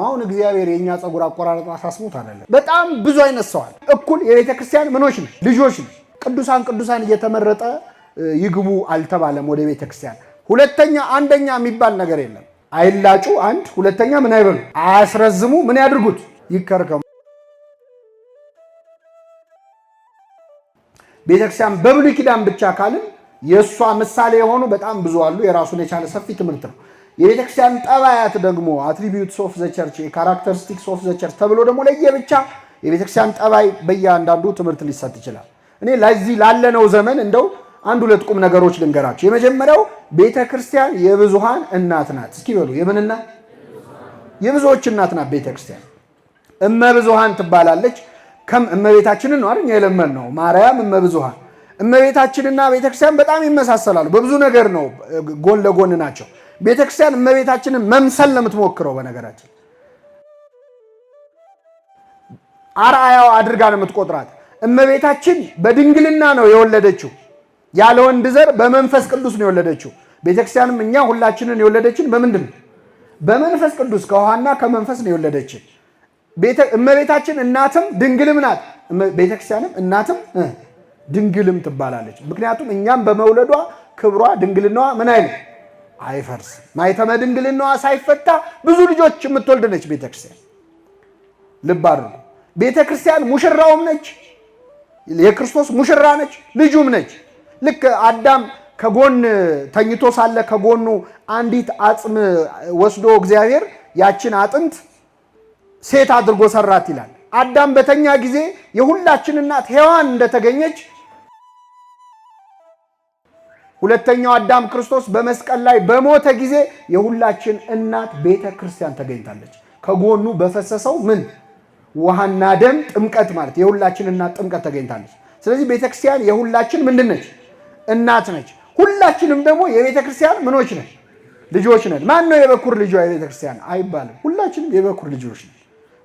አሁን እግዚአብሔር የኛ ጸጉር አቆራረጥ አሳስቦት አይደለም። በጣም ብዙ አይነት ሰው አለ። እኩል የቤተ ክርስቲያን ምኖች ነው ልጆች ነው። ቅዱሳን እየተመረጠ ይግቡ አልተባለም ወደ ቤተ ክርስቲያን። ሁለተኛ አንደኛ የሚባል ነገር የለም። አይላጩ አንድ ሁለተኛ ምን አይበሉ አያስረዝሙ ምን ያድርጉት ይከርከሙ። ቤተ ክርስቲያን በብሉይ ኪዳን ብቻ ካልን የሷ ምሳሌ የሆኑ በጣም ብዙ አሉ። የራሱን የቻለ ሰፊ ትምህርት ነው። የቤተ ክርስቲያን ጠባያት ደግሞ አትሪቢዩትስ ኦፍ ዘ ቸርች ካራክተሪስቲክስ ኦፍ ዘ ቸርች ተብሎ ደግሞ ለየብቻ የቤተ ክርስቲያን ጠባይ በእያንዳንዱ ትምህርት ሊሰጥ ይችላል። እኔ ለዚህ ላለነው ዘመን እንደው አንድ ሁለት ቁም ነገሮች ልንገራችሁ። የመጀመሪያው ቤተ ክርስቲያን የብዙሃን እናት ናት። እስኪ በሉ የምን እናት? የብዙዎች እናት ናት ቤተ ክርስቲያን። እመብዙሃን ትባላለች። እመቤታችንን ነው አይደል የለመነው ማርያም እመብዙሃን። እመቤታችንና ቤተ ክርስቲያን በጣም ይመሳሰላሉ። በብዙ ነገር ነው ጎን ለጎን ናቸው። ቤተ ክርስቲያን እመቤታችንን መምሰል ለምትሞክረው በነገራችን አርአያው አድርጋ ነው የምትቆጥራት። እመቤታችን በድንግልና ነው የወለደችው። ያለ ወንድ ዘር በመንፈስ ቅዱስ ነው የወለደችው። ቤተክርስቲያንም እኛ ሁላችንን የወለደችን በምንድን ነው? በመንፈስ ቅዱስ ከውሃና ከመንፈስ ነው የወለደችን። እመቤታችን እናትም ድንግልም ናት። ቤተክርስቲያንም እናትም ድንግልም ትባላለች። ምክንያቱም እኛም በመውለዷ ክብሯ ድንግልናዋ ምን አይፈርስም። ማይተመ ድንግልናዋ ሳይፈታ ብዙ ልጆች የምትወልድ ነች ቤተክርስቲያን። ልብ አድርጉ። ቤተክርስቲያን ሙሽራውም ነች፣ የክርስቶስ ሙሽራ ነች፣ ልጁም ነች። ልክ አዳም ከጎን ተኝቶ ሳለ ከጎኑ አንዲት አጽም ወስዶ እግዚአብሔር ያችን አጥንት ሴት አድርጎ ሰራት ይላል። አዳም በተኛ ጊዜ የሁላችን እናት ሔዋን እንደተገኘች ሁለተኛው አዳም ክርስቶስ በመስቀል ላይ በሞተ ጊዜ የሁላችን እናት ቤተ ክርስቲያን ተገኝታለች። ከጎኑ በፈሰሰው ምን ውሃና ደም ጥምቀት ማለት የሁላችን እናት ጥምቀት ተገኝታለች። ስለዚህ ቤተ ክርስቲያን የሁላችን ምንድን ነች? እናት ነች። ሁላችንም ደግሞ የቤተ ክርስቲያን ምኖች ነን? ልጆች ነን። ማን ነው የበኩር ልጇ የቤተ ክርስቲያን አይባልም። ሁላችንም የበኩር ልጆች ነን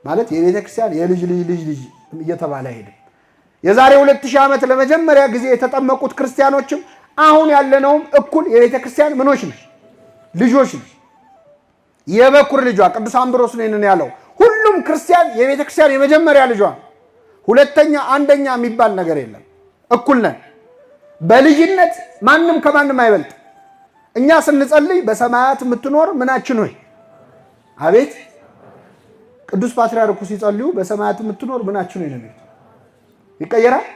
ማለት የቤተ ክርስቲያን የልጅ ልጅ እየተባለ አይሄድም። የዛሬ 2000 ዓመት ለመጀመሪያ ጊዜ የተጠመቁት ክርስቲያኖችም አሁን ያለነውም እኩል የቤተ ክርስቲያን ምኖች ነን? ልጆች ነን። የበኩር ልጇ ቅዱስ አምብሮስ ነው ያለው። ሁሉም ክርስቲያን የቤተ ክርስቲያን የመጀመሪያ ልጇ፣ ሁለተኛ አንደኛ የሚባል ነገር የለም። እኩል ነን። በልጅነት ማንም ከማንም አይበልጥ። እኛ ስንጸልይ በሰማያት የምትኖር ምናችን ሆይ አቤት። ቅዱስ ፓትርያርኩ ሲጸልዩ በሰማያት የምትኖር ምናችን ሆይ ነው ይቀየራል።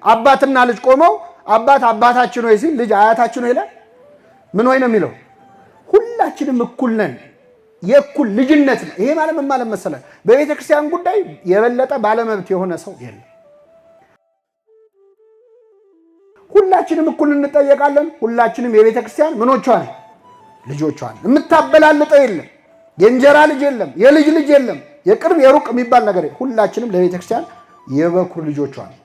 አባትና ልጅ ቆመው አባት አባታችን ሆይ ሲል ልጅ አያታችን ሆይ ይላል። ምን ሆይ ነው የሚለው? ሁላችንም እኩል ነን። የእኩል ልጅነት ነው። ይሄ ማለት ምን ማለት መሰለህ? በቤተ ክርስቲያን ጉዳይ የበለጠ ባለመብት የሆነ ሰው የለም። ሁላችንም እኩል እንጠየቃለን። ሁላችንም የቤተ ክርስቲያን ምኖቿ ነን? ልጆቿ ነን። የምታበላልጠው የለም። የእንጀራ ልጅ የለም፣ የልጅ ልጅ የለም፣ የቅርብ የሩቅ የሚባል ነገር የለም። ሁላችንም ለቤተ ክርስቲያን የበኩር ልጆቿ ነን።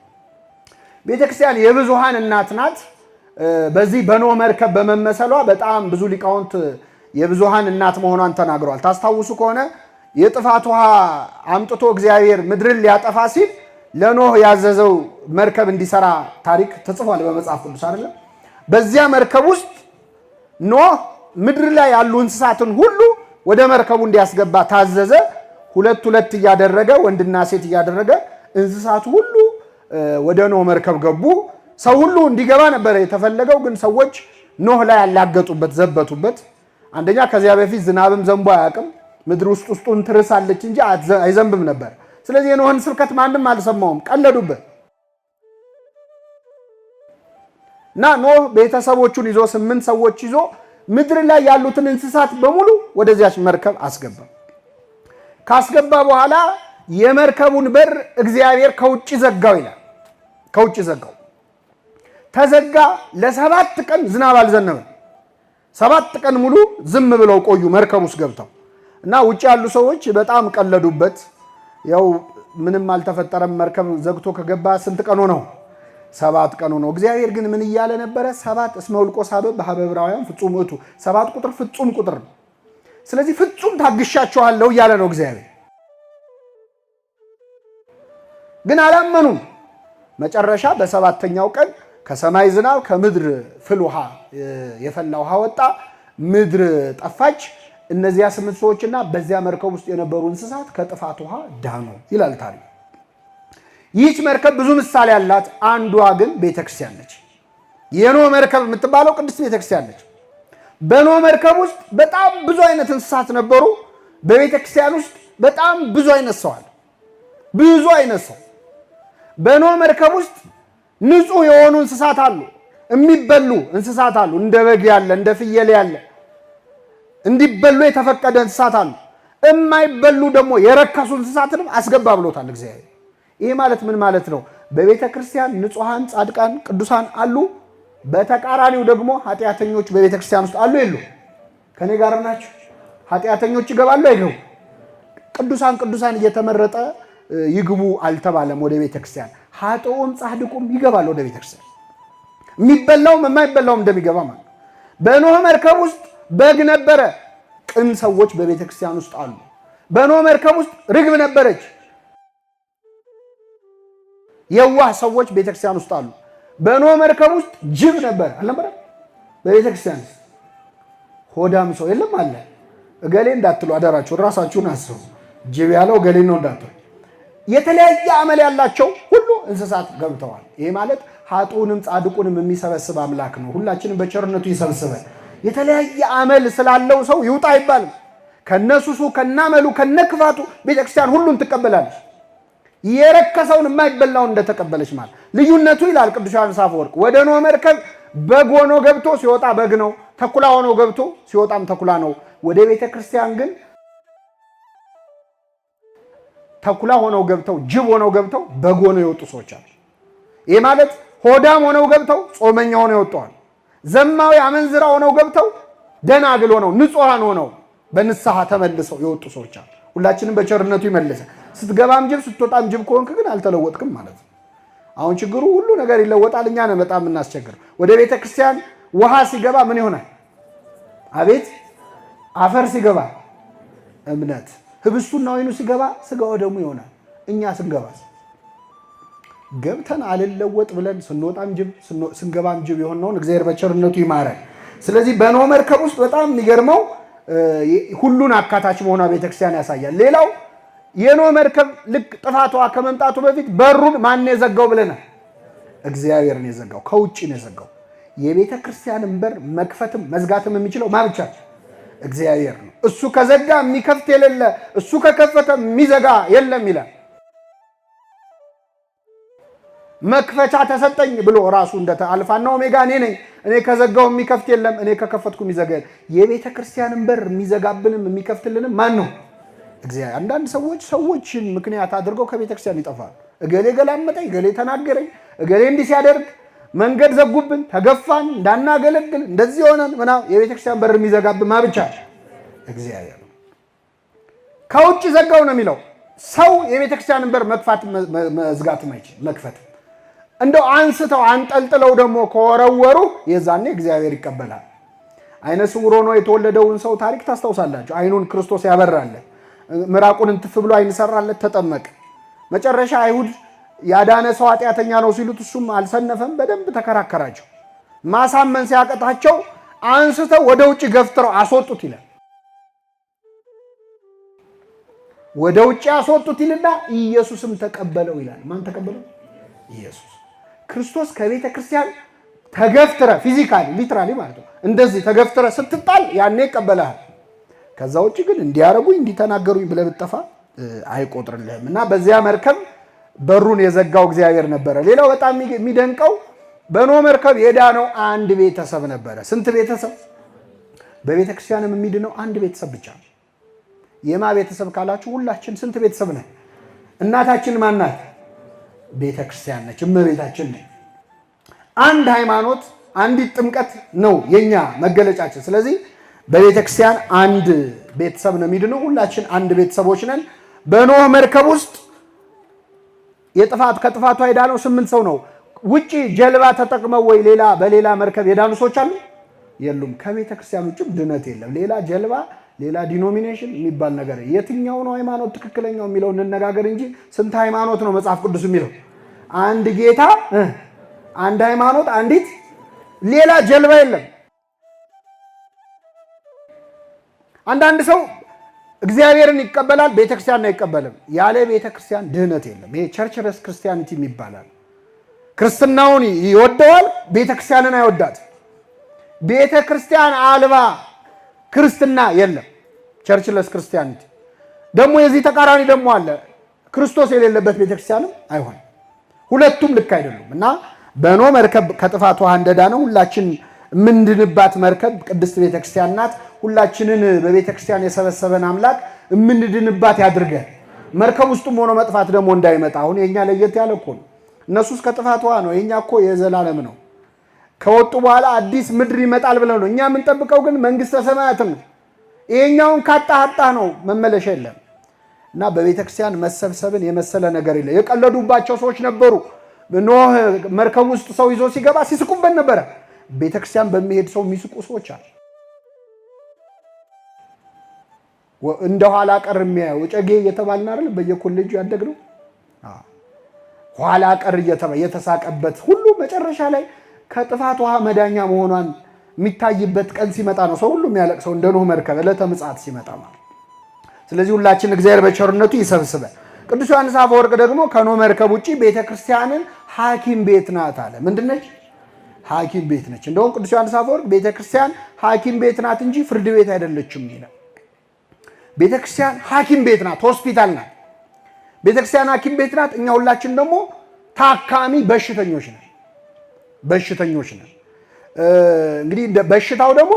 ቤተ ክርስቲያን የብዙሃን እናት ናት። በዚህ በኖህ መርከብ በመመሰሏ በጣም ብዙ ሊቃውንት የብዙሃን እናት መሆኗን ተናግረዋል። ታስታውሱ ከሆነ የጥፋት ውሃ አምጥቶ እግዚአብሔር ምድርን ሊያጠፋ ሲል ለኖህ ያዘዘው መርከብ እንዲሰራ ታሪክ ተጽፏል በመጽሐፍ ቅዱስ አይደል? በዚያ መርከብ ውስጥ ኖህ ምድር ላይ ያሉ እንስሳትን ሁሉ ወደ መርከቡ እንዲያስገባ ታዘዘ። ሁለት እያደረገ ወንድና ሴት እያደረገ እንስሳቱ ሁሉ ወደ ኖህ መርከብ ገቡ። ሰው ሁሉ እንዲገባ ነበር የተፈለገው፣ ግን ሰዎች ኖህ ላይ ያላገጡበት፣ ዘበቱበት። አንደኛ ከዚያ በፊት ዝናብም ዘንቦ አያውቅም። ምድር ውስጡን ትርሳለች እንጂ አይዘንብም ነበር። ስለዚህ የኖህን ስብከት ማንም አልሰማውም፣ ቀለዱበት እና ኖህ ቤተሰቦቹን ይዞ 8 ሰዎች ይዞ ምድር ላይ ያሉትን እንስሳት በሙሉ ወደዚያች መርከብ አስገባ። ካስገባ በኋላ የመርከቡን በር እግዚአብሔር ከውጭ ዘጋው ይላል። ከውጭ ዘጋው። ተዘጋ። ለ7 ቀን ዝናብ አልዘነበም። 7 ቀን ሙሉ ዝም ብለው ቆዩ መርከብ ውስጥ ገብተው እና ውጭ ያሉ ሰዎች በጣም ቀለዱበት። ያው ምንም አልተፈጠረም። መርከብ ዘግቶ ከገባ ስንት ቀን ሆነው? 7 ቀን ሆነው። እግዚአብሔር ግን ምን እያለ ነበረ? 7 እስመ ውልቆ ሳበብ በኀበ ዕብራውያን ፍጹም ውእቱ። 7 ቁጥር ፍጹም ቁጥር ነው። ስለዚህ ፍጹም ታግሻቸዋለሁ እያለ ነው እግዚአብሔር። ግን አላመኑም። መጨረሻ በ7ኛው ቀን ከሰማይ ዝናብ ከምድር ፍል ውሃ የፈላ ውሃ ወጣ። ምድር ጠፋች። እነዚያ 8 ሰዎችና በዚያ መርከብ ውስጥ የነበሩ እንስሳት ከጥፋት ውሃ ዳኑ ይላል ታሪክ። ይህች መርከብ ብዙ ምሳሌ ያላት፣ አንዷ ግን ቤተክርስቲያን ነች። የኖህ መርከብ የምትባለው ቅድስት ቤተክርስቲያን ነች። በኖህ መርከብ ውስጥ በጣም ብዙ አይነት እንስሳት ነበሩ። በቤተክርስቲያን ውስጥ በጣም ብዙ አይነት ሰው አለ። ብዙ አይነት ሰው በኖህ መርከብ ውስጥ ንጹህ የሆኑ እንስሳት አሉ፣ የሚበሉ እንስሳት አሉ። እንደ በግ ያለ፣ እንደ ፍየል ያለ እንዲበሉ የተፈቀደ እንስሳት አሉ። የማይበሉ ደግሞ የረከሱ እንስሳትንም አስገባ ብሎታል እግዚአብሔር። ይሄ ማለት ምን ማለት ነው? በቤተ ክርስቲያን ንጹሃን ጻድቃን ቅዱሳን አሉ። በተቃራኒው ደግሞ ኃጢአተኞች በቤተ ክርስቲያን ውስጥ አሉ የሉ? ከኔ ጋር ናችሁ? ኃጢአተኞች ይገባሉ አይገቡ? ቅዱሳን እየተመረጠ ይግቡ አልተባለም ወደ ቤተ ክርስቲያን። ኃጥኡም ጻድቁም ይገባል ወደ ቤተ ክርስቲያን። የሚበላውም የማይበላውም እንደሚገባ ማለት። በኖህ መርከብ ውስጥ በግ ነበረ። ቅን ሰዎች በቤተ ክርስቲያን ውስጥ አሉ። በኖህ መርከብ ውስጥ ርግብ ነበረች። የዋህ ሰዎች ቤተ ክርስቲያን ውስጥ አሉ። በኖህ መርከብ ውስጥ ጅብ ነበር አልነበረ? በቤተ ክርስቲያን ሆዳም ሰው የለም አለ። እገሌ እንዳትሉ አደራችሁ፣ ራሳችሁን አስቡ። ጅብ ያለው እገሌ ነው እንዳትሉ። የተለያየ አመል ያላቸው ሁሉ እንስሳት ገብተዋል። ይሄ ማለት ኃጥኡንም ጻድቁንም የሚሰበስብ አምላክ ነው። ሁላችንም በቸርነቱ ይሰብስበን። የተለያየ አመል ስላለው ሰው ይውጣ አይባልም። ከነሱሱ ከናመሉ ከነክፋቱ ቤተክርስቲያን ሁሉን ትቀበላለች። የረከሰውን የማይበላውን እንደተቀበለች ማለት ልዩነቱ ይላል ቅዱስ ዮሐንስ አፈወርቅ። ወደ ኖህ መርከብ በግ ሆኖ ገብቶ ሲወጣ በግ ነው። ተኩላ ሆኖ ገብቶ ሲወጣም ተኩላ ነው። ወደ ቤተክርስቲያን ግን ተኩላ ሆነው ገብተው ጅብ ሆነው ገብተው በግ ሆነው የወጡ ሰዎች አሉ። ይሄ ማለት ሆዳም ሆነው ገብተው ጾመኛ ሆነው ይወጣዋል። ዘማዊ አመንዝራ ሆነው ገብተው ደናግል ሆነው ንጹሃን ሆነው በንስሐ ተመልሰው የወጡ ሰዎች አሉ። ሁላችንም በቸርነቱ ይመልሰ። ስትገባም ጅብ ስትወጣም ጅብ ከሆንክ ግን አልተለወጥክም ማለት ነው። አሁን ችግሩ ሁሉ ነገር ይለወጣል። እኛ ነን በጣም እናስቸግር። ወደ ቤተ ክርስቲያን ውሃ ሲገባ ምን ይሆናል? አቤት አፈር ሲገባ እምነት፣ ህብስቱና ወይኑ ሲገባ ስጋው ደግሞ ይሆናል። እኛ ስንገባ ገብተን አልለወጥ ብለን ስንወጣም ጅብ ስንገባም ጅብ የሆነውን እግዚአብሔር በቸርነቱ ይማረን። ስለዚህ በኖህ መርከብ ውስጥ በጣም የሚገርመው ሁሉን አካታች መሆኗ ቤተክርስቲያን ያሳያል። ሌላው የኖህ መርከብ ልክ ጥፋቷ ከመምጣቱ በፊት በሩን ማን የዘጋው ብለናል? እግዚአብሔር ነው የዘጋው። ከውጭ ነው የዘጋው። የቤተ ክርስቲያንን በር መክፈትም መዝጋትም የሚችለው ማን ብቻ? እግዚአብሔር ነው። እሱ ከዘጋ የሚከፍት የሌለ፣ እሱ ከከፈተ የሚዘጋ የለም ይላል። መክፈቻ ተሰጠኝ ብሎ ራሱ እንደ አልፋና ኦሜጋ እኔ ነኝ፣ እኔ ከዘጋው የሚከፍት የለም፣ እኔ ከከፈትኩ የሚዘጋ የለም። የቤተ ክርስቲያንን በር የሚዘጋብንም የሚከፍትልንም ማን ነው? እግዚአብሔር። አንዳንድ ሰዎችን ምክንያት አድርገው ከቤተ ክርስቲያን ይጠፋሉ። እገሌ ገላመጠኝ፣ እገሌ ተናገረኝ፣ እገሌ እንዲህ ሲያደርግ መንገድ ዘጉብን፣ ተገፋን፣ እንዳናገለግል እንደዚህ ሆነን ምናምን። የቤተ ክርስቲያን በር የሚዘጋብን ማን ብቻ? እግዚአብሔር ነው። ከውጭ ዘጋው ነው የሚለው። ሰው የቤተ ክርስቲያንን በር መክፋት መዝጋትም አይችልም፣ መክፈት እንደው አንስተው አንጠልጥለው ደግሞ ከወረወሩ የዛኔ እግዚአብሔር ይቀበላል። አይነ ስውር ሆኖ የተወለደውን ሰው ታሪክ ታስታውሳላችሁ። አይኑን ክርስቶስ ያበራለት፣ ምራቁን እንትፍ ብሎ አይን ሰራለት፣ ተጠመቀ። መጨረሻ አይሁድ ያዳነ ሰው ኃጢአተኛ ነው ሲሉት እሱም አልሰነፈም፣ በደንብ ተከራከራቸው። ማሳመን ሲያቀጣቸው አንስተው ወደ ውጭ ገፍትረው አስወጡት ይላል። ወደ ውጭ አስወጡት ይልና ኢየሱስም ተቀበለው ይላል። ማን ተቀበለው? ኢየሱስ ክርስቶስ። ከቤተ ክርስቲያን ተገፍትረ ፊዚካሊ ሊትራሊ ማለት ነው እንደዚህ ተገፍትረ ስትጣል ያኔ ይቀበልሃል። ከዛ ውጭ ግን እንዲያረጉኝ እንዲተናገሩኝ ብለህ ብትጠፋ አይቆጥርልህም። እና በዚያ መርከብ በሩን የዘጋው እግዚአብሔር ነበረ። ሌላው በጣም የሚደንቀው በኖህ መርከብ የዳነው አንድ ቤተሰብ ነበረ። ስንት ቤተሰብ? በቤተ ክርስቲያንም የሚድነው አንድ ቤተሰብ ብቻ። የማ ቤተሰብ ካላችሁ ሁላችን ስንት ቤተሰብ ነን? እናታችን ማን ናት? ቤተ ክርስቲያን ነች፣ እመቤታችን ነች። አንድ ሃይማኖት፣ አንዲት ጥምቀት ነው የኛ መገለጫችን። ስለዚህ በቤተ ክርስቲያን አንድ ቤተሰብ ነው የሚድነው። ሁላችን አንድ ቤተሰቦች ነን። በኖህ መርከብ ውስጥ ከጥፋቱ የዳነው 8 ሰው ነው። ውጪ ጀልባ ተጠቅመው ወይ በሌላ መርከብ የዳኑ ሰዎች አሉ? የሉም። ከቤተ ክርስቲያን ውጭም ድነት የለም። ሌላ ጀልባ፣ ሌላ ዲኖሚኔሽን የሚባል ነገር የትኛው ነው ሃይማኖት ትክክለኛው የሚለው እንነጋገር እንጂ ስንት ሃይማኖት ነው መጽሐፍ ቅዱስ የሚለው? አንድ ጌታ፣ አንድ ሃይማኖት፣ አንዲት ሌላ ጀልባ የለም። አንዳንድ ሰው እግዚአብሔርን ይቀበላል፣ ቤተክርስቲያንን አይቀበልም። ያለ ቤተክርስቲያን ድህነት የለም። ይሄ ቸርችለስ ክርስቲያኒቲ ይባላል። ክርስትናውን ይወደዋል፣ ቤተክርስቲያንን አይወዳት። ቤተክርስቲያን አልባ ክርስትና የለም። ቸርችለስ ክርስቲያኒቲ ደግሞ የዚህ ተቃራኒ ደግሞ አለ። ክርስቶስ የሌለበት ቤተክርስቲያንም አይሆንም። ሁለቱም ልክ አይደሉም እና በኖህ መርከብ ከጥፋት ውሃ እንደዳነው ሁላችን የምንድንባት መርከብ ቅድስት ቤተክርስቲያን ናት። ሁላችንን በቤተክርስቲያን የሰበሰበን አምላክ የምንድንባት ያድርገን። መርከብ ውስጥም ሆኖ መጥፋት ደግሞ እንዳይመጣ። አሁን የኛ ለየት ያለ እኮ ነው። እነሱስ ከጥፋት ውሃ ነው፣ የኛ እኮ የዘላለም ነው። ከወጡ በኋላ አዲስ ምድር ይመጣል ብለው ነው። እኛ የምንጠብቀው ግን መንግስተ ሰማያትን ነው። ይሄኛውን ካጣ ነው፣ መመለሻ የለም እና በቤተክርስቲያን መሰብሰብን የመሰለ ነገር የለ። የቀለዱባቸው ሰዎች ነበሩ። ኖህ መርከብ ውስጥ ሰው ይዞ ሲገባ ሲስቁበት ነበረ። ቤተክርስቲያን በሚሄድ ሰው የሚስቁ ሰዎች አሉ። እንደ ኋላ ቀር የሚያየው ጨጌ እየተባልን አይደል በየኮሌጁ ያደግነው። ኋላ ቀር የተሳቀበት ሁሉ መጨረሻ ላይ ከጥፋት ውሃ መዳኛ መሆኗን የሚታይበት ቀን ሲመጣ ነው ሰው ሁሉ የሚያለቅሰው፣ እንደ ኖህ መርከብ ዕለተ ምጽአት ሲመጣ ማለት። ስለዚህ ሁላችን እግዚአብሔር በቸርነቱ ይሰብስበን። ቅዱስ ዮሐንስ አፈወርቅ ደግሞ ከኖህ መርከብ ውጪ ቤተክርስቲያንን ሐኪም ቤት ናት አለ። ምንድነች? ሐኪም ቤት ነች። እንደውም ቅዱስ ዮሐንስ አፈወርቅ ቤተክርስቲያን ሐኪም ቤት ናት እንጂ ፍርድ ቤት አይደለችም ይላል። ቤተክርስቲያን ሐኪም ቤት ናት፣ ሆስፒታል ናት። ቤተክርስቲያን ሐኪም ቤት ናት። እኛ ሁላችን ደግሞ ታካሚ በሽተኞች ነን። እንግዲህ በሽታው ደግሞ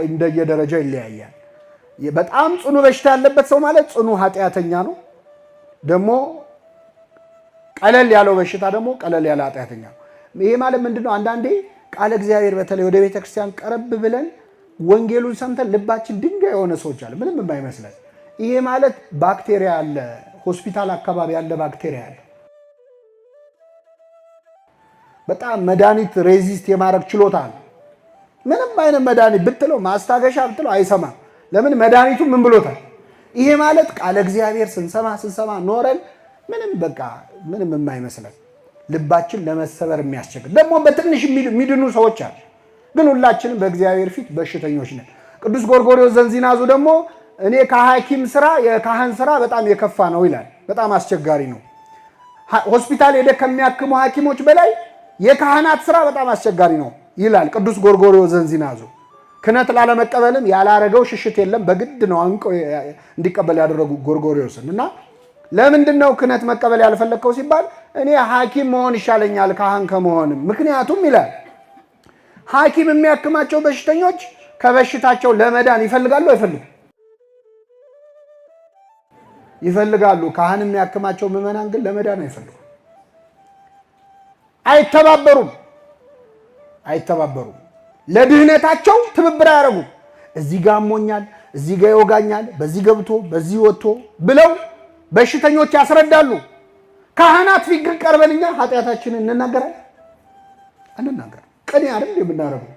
እንደየደረጃው ይለያያል። በጣም ጽኑ በሽታ ያለበት ሰው ማለት ጽኑ ኃጢአተኛ ነው። ደግሞ ቀለል ያለው በሽታ ደግሞ ቀለል ያለ ኃጢአተኛ ነው። ይሄ ማለት ምንድነው? አንዳንዴ ቃለ እግዚአብሔር በተለይ ወደ ቤተክርስቲያን ቀረብ ብለን ወንጌሉን ሰምተን ልባችን ድንጋይ የሆነ ሰዎች አለ፣ ምንም የማይመስለን። ይሄ ማለት ባክቴሪያ አለ፣ ሆስፒታል አካባቢ ያለ ባክቴሪያ አለ። በጣም መድኃኒት ሬዚስት የማድረግ ችሎታ አለ። ምንም አይነት መድኃኒት ብትለው ማስታገሻ ብትለው አይሰማም። ለምን? መድኃኒቱ ምን ብሎታል? ይሄ ማለት ቃለ እግዚአብሔር ስንሰማ ኖረን ምንም የማይመስለን ልባችን ለመሰበር የሚያስቸግር ደግሞ በትንሽ የሚድኑ ሰዎች አሉ። ግን ሁላችንም በእግዚአብሔር ፊት በሽተኞች ነን። ቅዱስ ጎርጎርዮስ ዘንዚናዙ ደግሞ እኔ ከሐኪም ስራ የካህን ስራ በጣም የከፋ ነው ይላል። በጣም አስቸጋሪ ነው። ሆስፒታል ሄደ ከሚያክሙ ሐኪሞች በላይ የካህናት ስራ በጣም አስቸጋሪ ነው ይላል ቅዱስ ጎርጎርዮስ ዘንዚናዙ። ክህነት ላለመቀበልም ያላረገው ሽሽት የለም። በግድ ነው አንቀው እንዲቀበል ያደረጉ ጎርጎርዮስን እና ለምንድን ነው ክህነት መቀበል ያልፈለግከው ሲባል እኔ ሐኪም መሆን ይሻለኛል ካህን ከመሆንም። ምክንያቱም ይላል ሐኪም የሚያክማቸው በሽተኞች ከበሽታቸው ለመዳን ይፈልጋሉ አይፈልጉም? ይፈልጋሉ። ካህን የሚያክማቸው ምዕመናን ግን ለመዳን አይፈልጉም። አይተባበሩም። ለድህነታቸው ትብብር አያደርጉም። እዚህ ጋር አሞኛል፣ እዚህ ጋር ይወጋኛል፣ በዚህ ገብቶ በዚህ ወጥቶ ብለው በሽተኞች ያስረዳሉ። ካህናት ፊት ግን ቀርበን እኛ ኃጢአታችንን አንናገር። ቅኔ አይደል የምናረገው?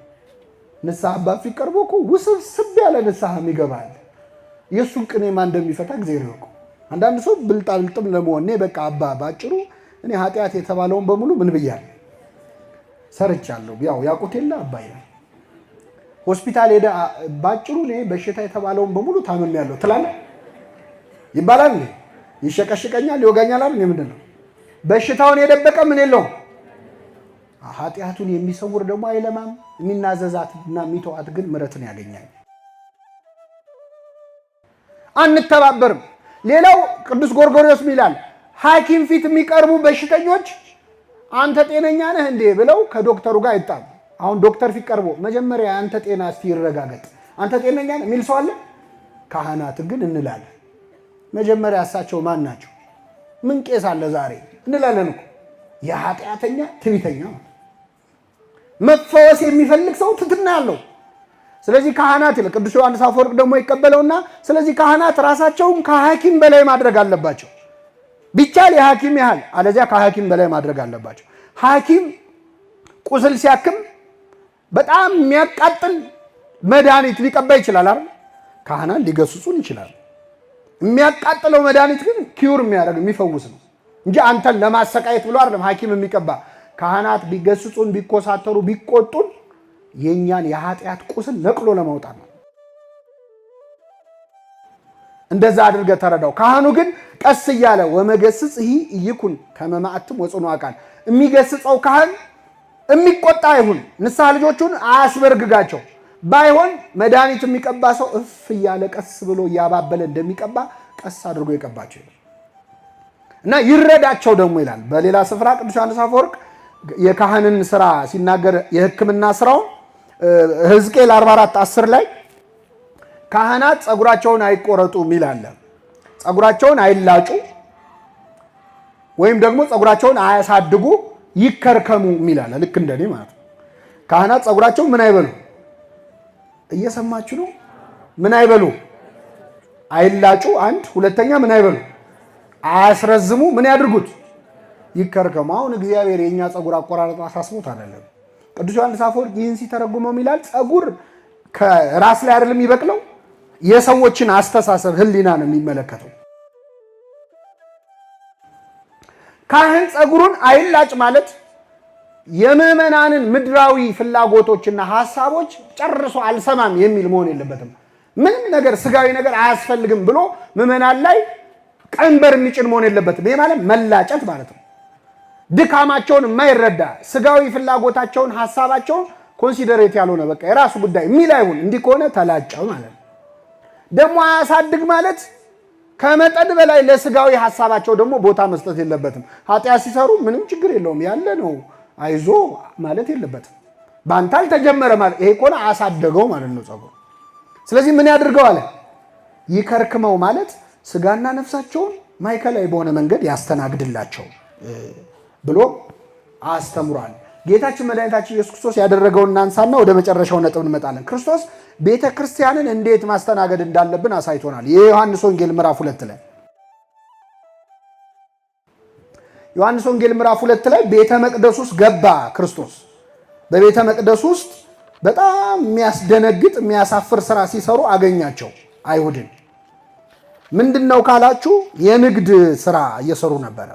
ንስሐ አባት ፊት ቀርቦ እኮ ውስብስብ ያለ ንስሐ ይገባል። የእሱን ቅኔ ማን እንደሚፈታ እግዚአብሔር ያውቀው። አንዳንድ ሰው ብልጣብልጥም ለመሆን በቃ አባ ባጭሩ እኔ ኃጢአት የተባለውን በሙሉ ምን ብያለሁ ሰርቻለሁ። ያው ያውቁት የለ አባይ ሆስፒታል ሄደ ባጭሩ እኔ በሽታ የተባለውን በሙሉ ታምሜያለሁ ትላለህ ይባላል። ይሸቀሽቀኛል፣ ይወጋኛል አይደል? ምንድን ነው በሽታውን የደበቀ ምን የለውም። ኃጢአቱን የሚሰውር ደግሞ አይለማም። የሚናዘዛትና የሚተዋት ግን ምሕረትን ያገኛል። አንተባበርም። ሌላው ቅዱስ ጎርጎርዮስ ይላል ሐኪም ፊት የሚቀርቡ በሽተኞች አንተ ጤነኛ ነህ እንዴ ብለው ከዶክተሩ ጋር አይጣሉ። አሁን ዶክተር ፊት ቀርቦ መጀመሪያ አንተ ጤና እስቲ ይረጋገጥ፣ አንተ ጤነኛ ነህ የሚል ሰው አለ? ካህናት ግን እንላለን መጀመሪያ እሳቸው ማን ናቸው? ምን ቄስ አለ ዛሬ እንላለን እኮ። የኃጢአተኛ ትዕቢተኛ መፈወስ የሚፈልግ ሰው ትትና ያለው። ስለዚህ ካህናት ይላል ቅዱስ ዮሐንስ አፈወርቅ ደግሞ ይቀበለውና ስለዚህ ካህናት ራሳቸውን ከሐኪም በላይ ማድረግ አለባቸው። ቢቻል የሐኪም ያህል አለዚያ ከሐኪም በላይ ማድረግ አለባቸው። ሐኪም ቁስል ሲያክም በጣም የሚያቃጥል መድኃኒት ሊቀባ ይችላል አይደል? ካህናት ሊገስጹን ይችላል። የሚያቃጥለው መድኃኒት ግን ኪውር የሚያደርግ የሚፈውስ ነው እንጂ አንተን ለማሰቃየት ብሎ አይደለም ሐኪም የሚቀባ። ካህናት ቢገስጹን፣ ቢኮሳተሩ፣ ቢቆጡን የኛን የኃጢአት ቁስል ነቅሎ ለማውጣት ነው። እንደዛ አድርገ ተረዳው። ካህኑ ግን ቀስ እያለ ወመገስጽ ይኩን ከመማዕትም ወጽኑ አቃል የሚገስጸው ካህን የሚቆጣ ይሁን፣ ንስሐ ልጆቹን አያስበርግጋቸው። ባይሆን መድኃኒት የሚቀባ ሰው እፍ እያለ ቀስ ብሎ እያባበለ እንደሚቀባ ቀስ አድርጎ ይቀባቸው እና ይረዳቸው ደግሞ ይላል። በሌላ ስፍራ ቅዱስ ዮሐንስ አፈወርቅ የካህንን ስራ ሲናገር የሕክምና ስራው ሕዝቅኤል 44:10 ላይ ካህናት ጸጉራቸውን አይቆረጡ ይላል። ጸጉራቸውን አይላጩ ወይም ደግሞ ጸጉራቸውን አያሳድጉ ይከርከሙ ይላል። ልክ እንደኔ ማለት ነው። ካህናት ጸጉራቸውን ምን አይበሉ? እየሰማችሁ ነው? ምን አይበሉ? አይላጩ። አንድ ሁለተኛ ምን አይበሉ? አያስረዝሙ። ምን ያድርጉት? ይከርከሙ። አሁን እግዚአብሔር የኛ ጸጉር አቆራረጥ አሳስቦት አይደለም። ቅዱስ ዮሐንስ አፈወርቅ ይህን ሲተረጉመው ይላል ጸጉር ከራስ ላይ አይደለም የሚበቅለው፣ የሰዎችን አስተሳሰብ ህሊና ነው የሚመለከተው። ካህን ጸጉሩን አይላጭ ማለት የምዕመናንን ምድራዊ ፍላጎቶችና ሐሳቦች ጨርሶ አልሰማም የሚል መሆን የለበትም። ምንም ነገር ስጋዊ ነገር አያስፈልግም ብሎ ምዕመናን ላይ ቀንበር የሚጭን መሆን የለበትም። ይሄ ማለት መላጨት ማለት ነው። ድካማቸውን የማይረዳ ስጋዊ ፍላጎታቸውን ሐሳባቸውን ኮንሲደሬት ያልሆነ በቃ የራሱ ጉዳይ የሚል አይሁን። እንዲህ ከሆነ ተላጨው ማለት ነው። ደግሞ አያሳድግ ማለት ከመጠን በላይ ለስጋዊ ሐሳባቸው ደግሞ ቦታ መስጠት የለበትም። ኃጢአት ሲሰሩ ምንም ችግር የለውም ያለ ነው አይዞ ማለት የለበትም። ባንተ አልተጀመረ ማለት ይሄ ከሆነ አሳደገው ማለት ነው ጸጉር። ስለዚህ ምን ያድርገው አለ? ይከርክመው ማለት ስጋና ነፍሳቸውን ማዕከላዊ በሆነ መንገድ ያስተናግድላቸው ብሎ አስተምሯል። ጌታችን መድኃኒታችን ኢየሱስ ክርስቶስ ያደረገውን እናንሳና ወደ መጨረሻው ነጥብ እንመጣለን። ክርስቶስ ቤተ ክርስቲያንን እንዴት ማስተናገድ እንዳለብን አሳይቶናል። የዮሐንስ ወንጌል ምዕራፍ 2 ላይ ዮሐንስ ወንጌል ምዕራፍ 2 ላይ ቤተ መቅደስ ውስጥ ገባ ክርስቶስ። በቤተ መቅደስ ውስጥ በጣም የሚያስደነግጥ የሚያሳፍር ስራ ሲሰሩ አገኛቸው አይሁድን። ምንድነው ካላችሁ የንግድ ስራ እየሰሩ ነበረ።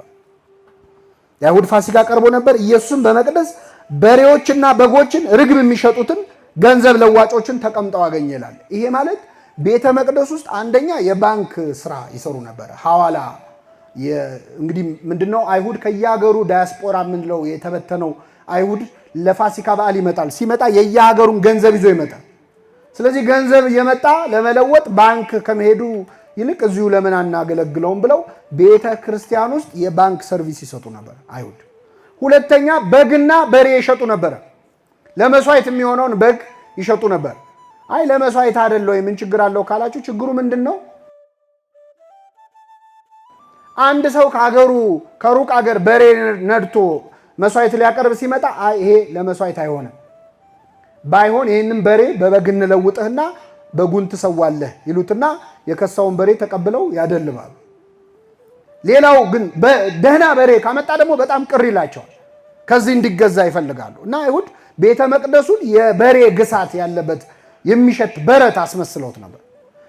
የአይሁድ ፋሲካ ቀርቦ ነበር። ኢየሱስም በመቅደስ በሬዎችና በጎችን ርግብ የሚሸጡትን ገንዘብ ለዋጮችን ተቀምጠው አገኘ ይላል። ይሄ ማለት ቤተ መቅደስ ውስጥ አንደኛ የባንክ ስራ ይሰሩ ነበር። ሐዋላ እንግዲህ ምንድነው አይሁድ ከየሀገሩ ዳያስፖራ ምንለው የተበተነው አይሁድ ለፋሲካ በዓል ይመጣል። ሲመጣ የየሀገሩን ገንዘብ ይዞ ይመጣል። ስለዚህ ገንዘብ እየመጣ ለመለወጥ ባንክ ከመሄዱ ይልቅ እዚሁ ለምን አናገለግለውም ብለው ቤተ ክርስቲያን ውስጥ የባንክ ሰርቪስ ይሰጡ ነበር አይሁድ። ሁለተኛ በግና በሬ ይሸጡ ነበር። ለመስዋዕት የሚሆነውን በግ ይሸጡ ነበር። አይ ለመስዋዕት አይደለም ምን ችግር አለው ካላችሁ ችግሩ ምንድነው? አንድ ሰው ከሩቅ ሀገር በሬ ነድቶ መስዋዕት ሊያቀርብ ሲመጣ አይ ይሄ ለመስዋዕት አይሆንም፣ ባይሆን ይሄንን በሬ በበግ እንለውጥህና በጉን ትሰዋለህ ይሉትና የከሳውን በሬ ተቀብለው ያደልባሉ። ሌላው ግን ደህና በሬ ካመጣ ደግሞ በጣም ቅር ይላቸዋል። ከዚህ እንዲገዛ ይፈልጋሉ። እና አይሁድ ቤተ መቅደሱን የበሬ ግሳት ያለበት የሚሸት በረት አስመስለውት ነበር።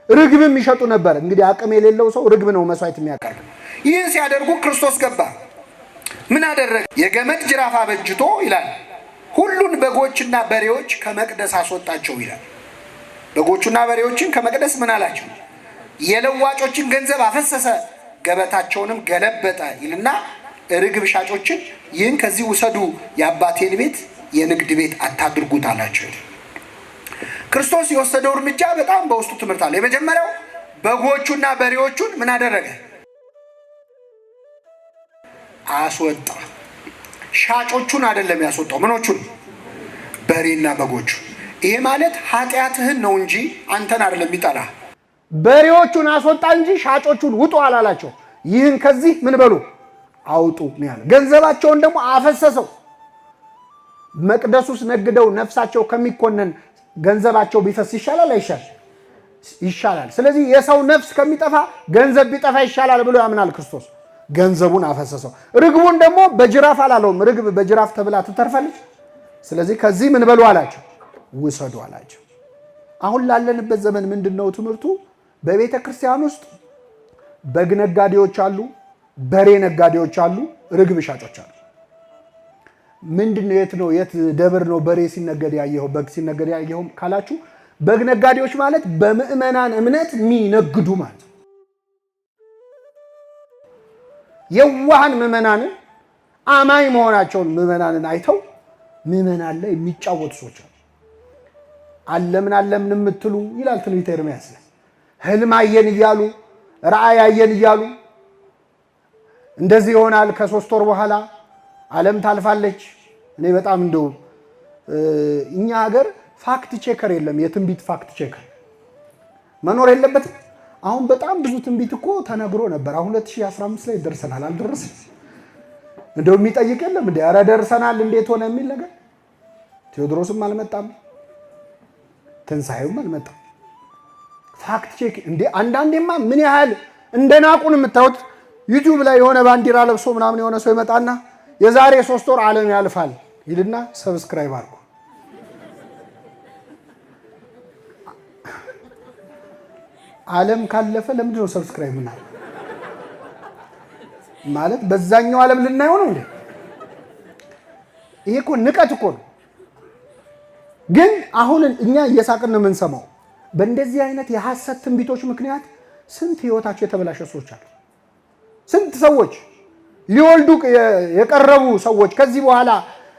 ርግብም ይሸጡ ነበር። እንግዲህ አቅም የሌለው ሰው ርግብ ነው መስዋዕት የሚያቀርብ። ይህን ሲያደርጉ ክርስቶስ ገባ። ምን አደረገ? የገመድ ጅራፍ አበጅቶ ይላል ሁሉን በጎችና በሬዎች ከመቅደስ አስወጣቸው ይላል። በጎቹና በሬዎችን ከመቅደስ ምን አላቸው? የለዋጮችን ገንዘብ አፈሰሰ፣ ገበታቸውንም ገለበጠ ይልና ርግብ ሻጮችን ይህን ከዚህ ውሰዱ፣ የአባቴን ቤት የንግድ ቤት አታድርጉት አላቸው። ክርስቶስ የወሰደው እርምጃ በጣም በውስጡ ትምህርት አለ። የመጀመሪያው በጎቹና በሬዎቹን ምን አደረገ? አስወጣ። ሻጮቹን አይደለም ያስወጣው። ምኖቹን? በሬና በጎቹ። ይሄ ማለት ኃጢአትህን ነው እንጂ አንተን አይደለም የሚጠላ። በሬዎቹን አስወጣ እንጂ ሻጮቹን ውጡ አላላቸው። ይህን ከዚህ ምን በሉ አውጡ ነው ያለ። ገንዘባቸውን ደግሞ አፈሰሰው። መቅደስ ውስጥ ነግደው ነፍሳቸው ከሚኮነን ገንዘባቸው ቢፈስ ይሻላል አይሻል? ይሻላል። ስለዚህ የሰው ነፍስ ከሚጠፋ ገንዘብ ቢጠፋ ይሻላል ብሎ ያምናል ክርስቶስ። ገንዘቡን አፈሰሰው። ርግቡን ደግሞ በጅራፍ አላለውም። ርግብ በጅራፍ ተብላ ትተርፋለች። ስለዚህ ከዚህ ምን በሉ አላቸው፣ ውሰዱ አላቸው። አሁን ላለንበት ዘመን ምንድነው ትምህርቱ? በቤተ ክርስቲያን ውስጥ በግ ነጋዴዎች አሉ፣ በሬ ነጋዴዎች አሉ፣ ርግብ ሻጮች አሉ። ምንድነው? የት ደብር ነው በሬ ሲነገድ ያየኸው በግ ሲነገድ ያየኸው ካላችሁ፣ በግ ነጋዴዎች ማለት በምዕመናን እምነት የሚነግዱ ማለት የዋሃን ምዕመናንን አማኝ መሆናቸውን ምዕመናንን አይተው ምዕመናን ላይ የሚጫወቱ ሰዎች አለምን የምትሉ ይላል ትንቢተ ኤርምያስ ላይ ህልም አየን እያሉ ራእይ አየን እያሉ እንደዚህ ይሆናል ከ3 ወር በኋላ ዓለም ታልፋለች። እኔ በጣም እንደው እኛ ሀገር ፋክት ቼከር የለም። የትንቢት ፋክት ቼከር መኖር የለበትም። አሁን በጣም ብዙ ትንቢት እኮ ተነግሮ ነበር። አሁን 2015 ላይ ደርሰናል። አልደረስንም? እንደው የሚጠይቅ የለም እንዴ? ኧረ ደርሰናል እንዴት ሆነ የሚል ነገር። ቴዎድሮስም አልመጣም፣ ትንሳኤውም አልመጣም። ፋክት ቼክ እንዴ! አንዳንዴማ ምን ያህል እንደናቁን የምታዩት ዩቲዩብ ላይ የሆነ ባንዲራ ለብሶ ምናምን የሆነ ሰው ይመጣና የዛሬ 3 ወር ዓለም ያልፋል ይልና ሰብስክራይብ አድርጉ። ዓለም ካለፈ ለምንድን ነው ሰብስክራይብ ምናምን ማለት? በዛኛው ዓለም ልናየው ነው እንዴ? ይሄ እኮ ንቀት እኮ ነው። ግን አሁን እኛ እየሳቅን ነው የምንሰማው። በእንደዚህ አይነት የሐሰት ትንቢቶች ምክንያት ስንት ህይወታቸው የተበላሸ ሰዎች አሉ። ስንት ሰዎች ሊወልዱ የቀረቡ ሰዎች ከዚህ በኋላ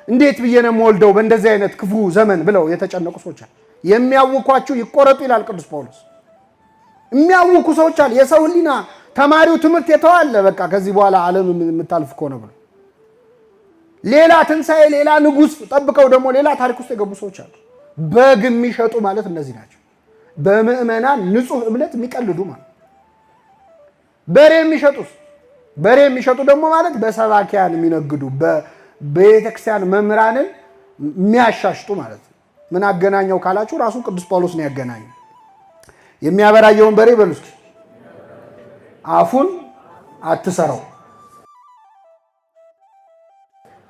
እንዴት ብዬ ነው የምወልደው በእንደዚህ አይነት ክፉ ዘመን ብለው የተጨነቁ ሰዎች አሉ። የሚያውኳችሁ ይቆረጡ ይላል ቅዱስ ጳውሎስ። የሚያውኩ ሰዎች አሉ። የሰው ህሊና ተማሪው ትምህርት የተዋለ በቃ ከዚህ በኋላ ዓለም የምታልፍ ከሆነ ብሎ ሌላ ትንሣኤ ሌላ ንጉሥ ጠብቀው ደግሞ ሌላ ታሪክ ውስጥ የገቡ ሰዎች አሉ። በግ የሚሸጡ ማለት እነዚህ ናቸው። በምዕመናን ንጹህ እምነት የሚቀልዱ ማለት። በሬ የሚሸጡ ደግሞ ማለት በሰባኪያን የሚነግዱ በቤተክርስቲያን መምህራንን የሚያሻሽጡ ማለት ነው። ምን አገናኘው ካላችሁ ራሱ ቅዱስ ጳውሎስ ነው ያገናኘው። የሚያበራየውን በሬ በሉ እስኪ አፉን አትሰረው።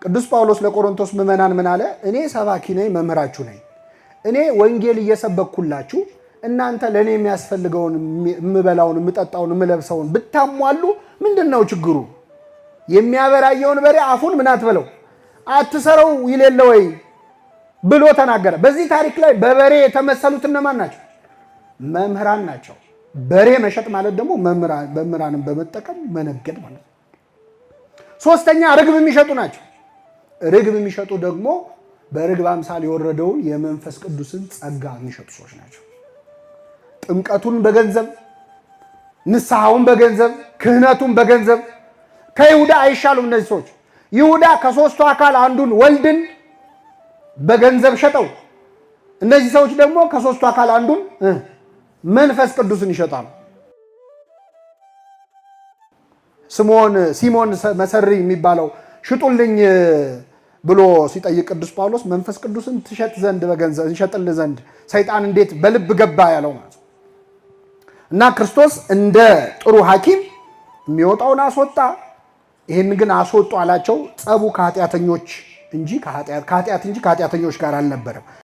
ቅዱስ ጳውሎስ ለቆሮንቶስ ምዕመናን ምን አለ? እኔ ሰባኪ ነኝ፣ መምህራችሁ ነኝ። እኔ ወንጌል እየሰበኩላችሁ እናንተ ለእኔ የሚያስፈልገውን የምበላውን፣ የምጠጣውን፣ የምለብሰውን ብታሟሉ ምንድን ነው ችግሩ? የሚያበራየውን በሬ አፉን ምን አትበለው አትሰረው ይሌለ ወይ ብሎ ተናገረ። በዚህ ታሪክ ላይ በበሬ የተመሰሉት እነማን ናቸው? መምህራን ናቸው። በሬ መሸጥ ማለት ደግሞ መምህራንን በመጠቀም መነገድ ማለት ነው። ሶስተኛ ርግብ የሚሸጡ ናቸው። ርግብ የሚሸጡ ደግሞ በርግብ አምሳል የወረደውን የመንፈስ ቅዱስን ጸጋ የሚሸጡ ሰዎች ናቸው። ጥምቀቱን በገንዘብ ንስሐውን በገንዘብ ክህነቱን በገንዘብ ከይሁዳ አይሻሉም እነዚህ ሰዎች። ይሁዳ ከሶስቱ አካል አንዱን ወልድን በገንዘብ ሸጠው፣ እነዚህ ሰዎች ደግሞ ከሶስቱ አካል አንዱን መንፈስ ቅዱስን ይሸጣሉ። ሲሞን መሰሪ የሚባለው ሽጡልኝ ብሎ ሲጠይቅ ቅዱስ ጳውሎስ መንፈስ ቅዱስን ትሸጥ ዘንድ በገንዘብ ይሸጥልህ ዘንድ ሰይጣን እንዴት በልብ ገባ ያለው ማለት ነው። እና ክርስቶስ እንደ ጥሩ ሐኪም የሚወጣውን አስወጣ። ይሄን ግን አስወጡ አላቸው። ጸቡ ከኃጢአተኞች እንጂ ከኃጢአተኞች ጋር አልነበረም።